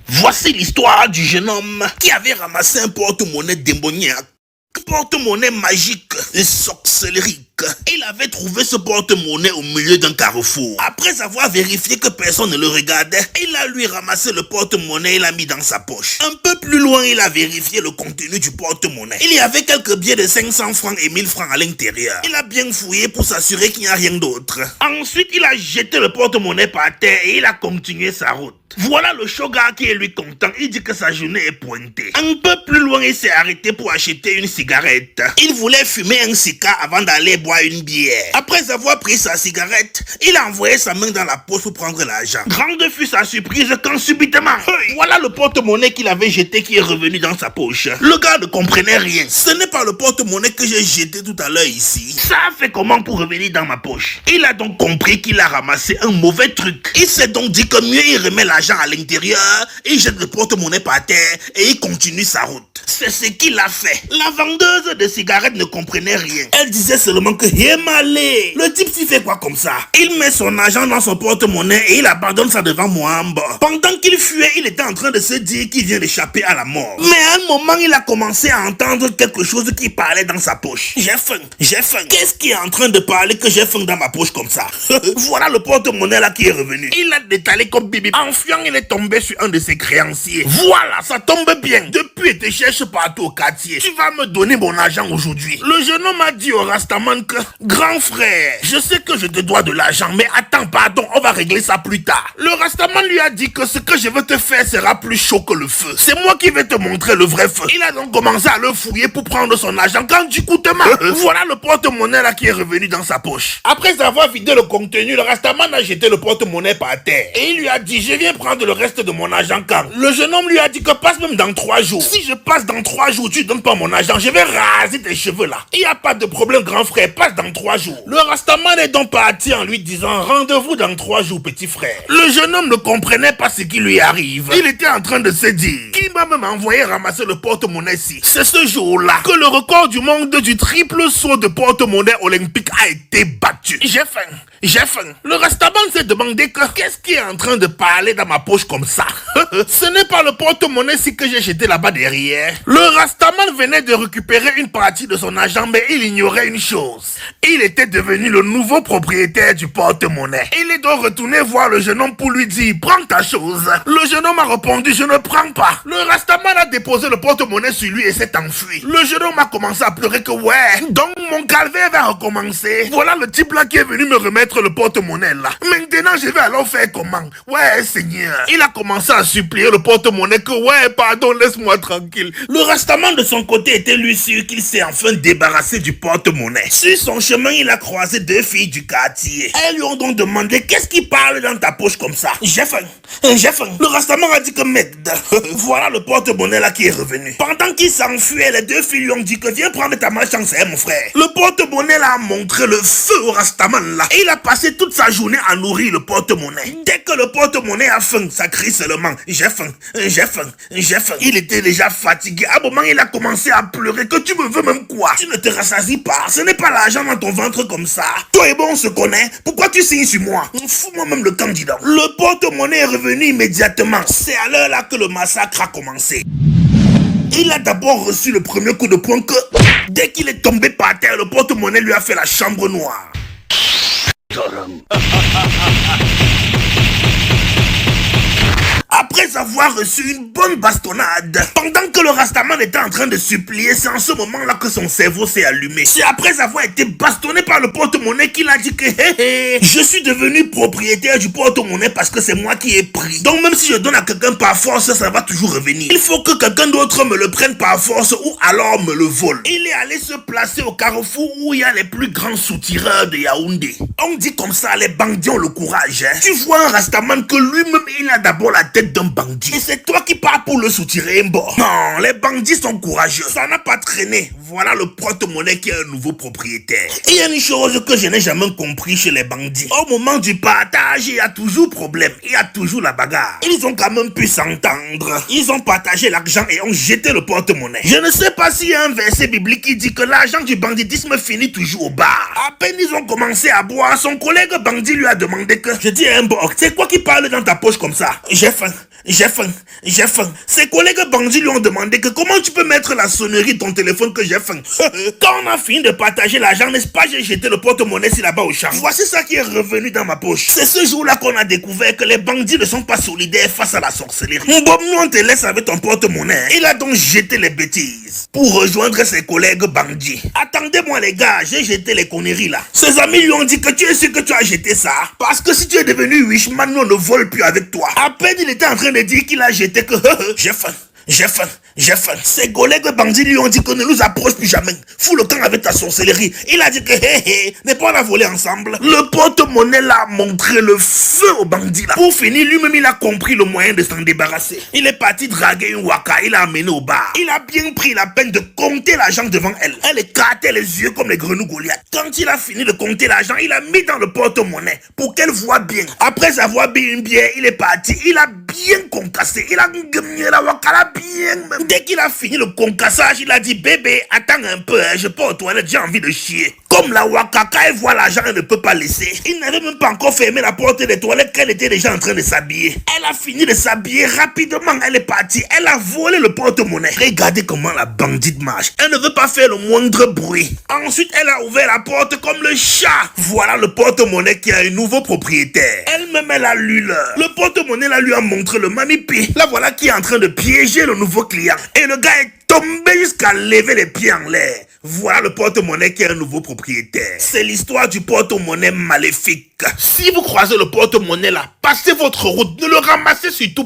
Voici l'histoire du jeune homme qui avait ramassé un porte-monnaie démoniaque, porte-monnaie magique et sorcellerique. Il avait trouvé ce porte-monnaie au milieu d'un carrefour. Après avoir vérifié que personne ne le regardait, il a lui ramassé le porte-monnaie et l'a mis dans sa poche. Un peu plus loin, il a vérifié le contenu du porte-monnaie. Il y avait quelques billets de 500 francs et 1000 francs à l'intérieur. Il a bien fouillé pour s'assurer qu'il n'y a rien d'autre. Ensuite, il a jeté le porte-monnaie par terre et il a continué sa route. Voilà le shogun qui est lui content. Il dit que sa journée est pointée. Un peu plus loin, il s'est arrêté pour acheter une cigarette. Il voulait fumer un cigare avant d'aller boire une bière. Après avoir pris sa cigarette, il a envoyé sa main dans la poche pour prendre l'argent. Grande fut sa surprise quand subitement, voilà le porte-monnaie qu'il avait jeté qui est revenu dans sa poche. Le gars ne comprenait rien. Ce n'est pas le porte-monnaie que j'ai jeté tout à l'heure ici. Ça a fait comment pour revenir dans ma poche? Il a donc compris qu'il a ramassé un mauvais truc. Il s'est donc dit que mieux il remet l'argent à l'intérieur, il jette le porte-monnaie par terre et il continue sa route. C'est ce qu'il a fait. La vendeuse de cigarettes ne comprenait rien. Elle disait seulement que malé. Le type s'y fait quoi comme ça? Il met son argent dans son porte-monnaie et il abandonne ça devant Moamba. Pendant qu'il fuyait, il était en train de se dire qu'il vient d'échapper à la mort. Mais à un moment, il a commencé à entendre quelque chose qui parlait dans sa poche. J'ai faim, j'ai faim. Qu'est-ce qui est en train de parler que j'ai faim dans ma poche comme ça? Voilà le porte-monnaie là qui est revenu. Il a détalé comme bibi. En fuyant, il est tombé sur un de ses créanciers. Voilà, ça tombe bien. Depuis, il te cherche partout au quartier. Tu vas me donner mon argent aujourd'hui. Le jeune homme a dit au Rastaman que, grand frère, je sais que je te dois de l'argent, mais attends, pardon, on va régler ça plus tard. Le Rastaman lui a dit que ce que je veux te faire sera plus chaud que le feu. C'est moi qui vais te montrer le vrai feu. Il a donc commencé à le fouiller pour prendre son argent quand du coup te marre. Voilà le porte-monnaie là qui est revenu dans sa poche. Après avoir vidé le contenu, le Rastaman a jeté le porte-monnaie par terre. Et il lui a dit, je viens prendre le reste de mon argent quand? Le jeune homme lui a dit que passe même dans 3 jours. Si je passe dans 3 jours, tu donnes pas mon argent, je vais raser tes cheveux là. Il n'y a pas de problème, grand frère, passe dans 3 jours. Le Rastaman est donc parti en lui disant, rendez-vous dans 3 jours, petit frère. Le jeune homme ne comprenait pas ce qui lui arrive. Il était en train de se dire, qui m'a même envoyé ramasser le porte-monnaie ici? C'est ce jour-là que le record du monde du triple saut de porte-monnaie olympique a été battu. J'ai faim. J'ai faim. Le Rastaman s'est demandé que qu'est-ce qui est en train de parler dans ma poche comme ça? Ce n'est pas le porte-monnaie si que j'ai jeté là-bas derrière. Le Rastaman venait de récupérer une partie de son argent, mais il ignorait une chose. Il était devenu le nouveau propriétaire du porte-monnaie. Il est donc retourné voir le jeune homme pour lui dire, prends ta chose. Le jeune homme a répondu, je ne prends pas. Le Rastaman a déposé le porte-monnaie sur lui et s'est enfui. Le jeune homme a commencé à pleurer que ouais, donc mon calvaire va recommencer. Voilà le type là qui est venu me remettre le porte-monnaie là. Maintenant je vais alors faire comment? Ouais Seigneur. Il a commencé à supplier le porte-monnaie que ouais pardon laisse-moi tranquille. Le Rastaman de son côté était lui sûr qu'il s'est enfin débarrassé du porte-monnaie. Sur son chemin il a croisé 2 filles du quartier. Elles lui ont donc demandé qu'est-ce qui parle dans ta poche comme ça? J'ai faim, j'ai faim. Le Rastaman a dit que merde. Voilà le porte-monnaie là qui est revenu. Pendant qu'il s'enfuait, les 2 filles lui ont dit que viens prendre ta malchance mon frère. Le porte-monnaie là a montré le feu au Rastaman là. Et il a passé toute sa journée à nourrir le porte-monnaie. Dès que le porte-monnaie a faim, ça crie seulement j'ai faim, j'ai faim, j'ai faim. Il était déjà fatigué. À un moment, il a commencé à pleurer que tu me veux même quoi? Tu ne te rassasies pas. Ce n'est pas l'argent dans ton ventre comme ça. Toi et bon, on se connaît. Pourquoi tu signes sur moi? Fous-moi même le candidat. Le porte-monnaie est revenu immédiatement. C'est à l'heure là que le massacre a commencé. Il a d'abord reçu le premier coup de poing que, dès qu'il est tombé par terre, le porte-monnaie lui a fait la chambre noire. Après avoir reçu une bonne bastonnade, pendant que le Rastaman était en train de supplier, c'est en ce moment-là que son cerveau s'est allumé. C'est après avoir été bastonné par le porte-monnaie qu'il a dit que je suis devenu propriétaire du porte-monnaie parce que c'est moi qui ai pris. Donc même si je donne à quelqu'un par force, ça va toujours revenir. Il faut que quelqu'un d'autre me le prenne par force ou alors me le vole. Il est allé se placer au carrefour où il y a les plus grands soutireurs de Yaoundé. On dit comme ça, les bandits ont le courage. Tu vois un Rastaman que lui-même, il a d'abord la tête d'un bandit. Et c'est toi qui pars pour le soutirer un bord. Non, les bandits sont courageux. Ça n'a pas traîné. Voilà le porte-monnaie qui est un nouveau propriétaire. Et il y a une chose que je n'ai jamais compris chez les bandits. Au moment du partage, il y a toujours problème. Il y a toujours la bagarre. Ils ont quand même pu s'entendre. Ils ont partagé l'argent et ont jeté le porte-monnaie. Je ne sais pas s'il y a un verset biblique qui dit que l'argent du banditisme finit toujours au bar. À peine ils ont commencé à boire, son collègue bandit lui a demandé que... Je dis à un bord, c'est quoi qui parle dans ta poche comme ça? J'ai faim. j'ai faim. Ses collègues bandits lui ont demandé que comment tu peux mettre la sonnerie de ton téléphone que j'ai faim. Quand on a fini de partager l'argent, n'est-ce pas, j'ai jeté le porte-monnaie là-bas au champ. Voici ça qui est revenu dans ma poche. C'est ce jour-là qu'on a découvert que les bandits ne sont pas solidaires face à la sorcellerie. Bob, nous on te laisse avec ton porte-monnaie. Il a donc jeté les bêtises pour rejoindre ses collègues bandits. Attendez-moi les gars, j'ai jeté les conneries là. Ses amis lui ont dit que tu es sûr que tu as jeté ça. Parce que si tu es devenu Wishman, nous on ne vole plus avec toi. À peine il était en train de dire qu'il a jeté que j'ai faim. J'ai faim. Ses collègues bandits lui ont dit que ne nous approche plus jamais. Fous le camp avec ta sorcellerie. Il a dit que n'est pas la voler ensemble. Le porte-monnaie l'a montré le feu aux bandits là. Pour finir, lui-même il a compris le moyen de s'en débarrasser. Il est parti draguer une waka, il l'a amené au bar. Il a bien pris la peine de compter l'argent devant elle. Elle écartait les yeux comme les grenouilles Goliath. Quand il a fini de compter l'argent, il a mis dans le porte-monnaie pour qu'elle voie bien. Après avoir bu une bière, il est parti. Il a bien concassé. Il a gagné la waka là bien même. Dès qu'il a fini le concassage, il a dit bébé, attends un peu, je peux aux toilettes, j'ai envie de chier. Comme la waka, quand elle voit l'argent, elle ne peut pas laisser. Il n'avait même pas encore fermé la porte des toilettes qu'elle était déjà en train de s'habiller. Elle a fini de s'habiller rapidement, elle est partie. Elle a volé le porte-monnaie. Regardez comment la bandite marche. Elle ne veut pas faire le moindre bruit. Ensuite, elle a ouvert la porte comme le chat. Voilà le porte-monnaie qui a un nouveau propriétaire. Elle-même, elle a lu l'heure. Le porte-monnaie là lui a montré le mamipi. Là, voilà qui est en train de piéger le nouveau client. Et le gars est tombé jusqu'à lever les pieds en l'air. Voilà le porte-monnaie qui est un nouveau propriétaire. C'est l'histoire du porte-monnaie maléfique. Si vous croisez le porte-monnaie là, passez votre route, ne le ramassez surtout pas.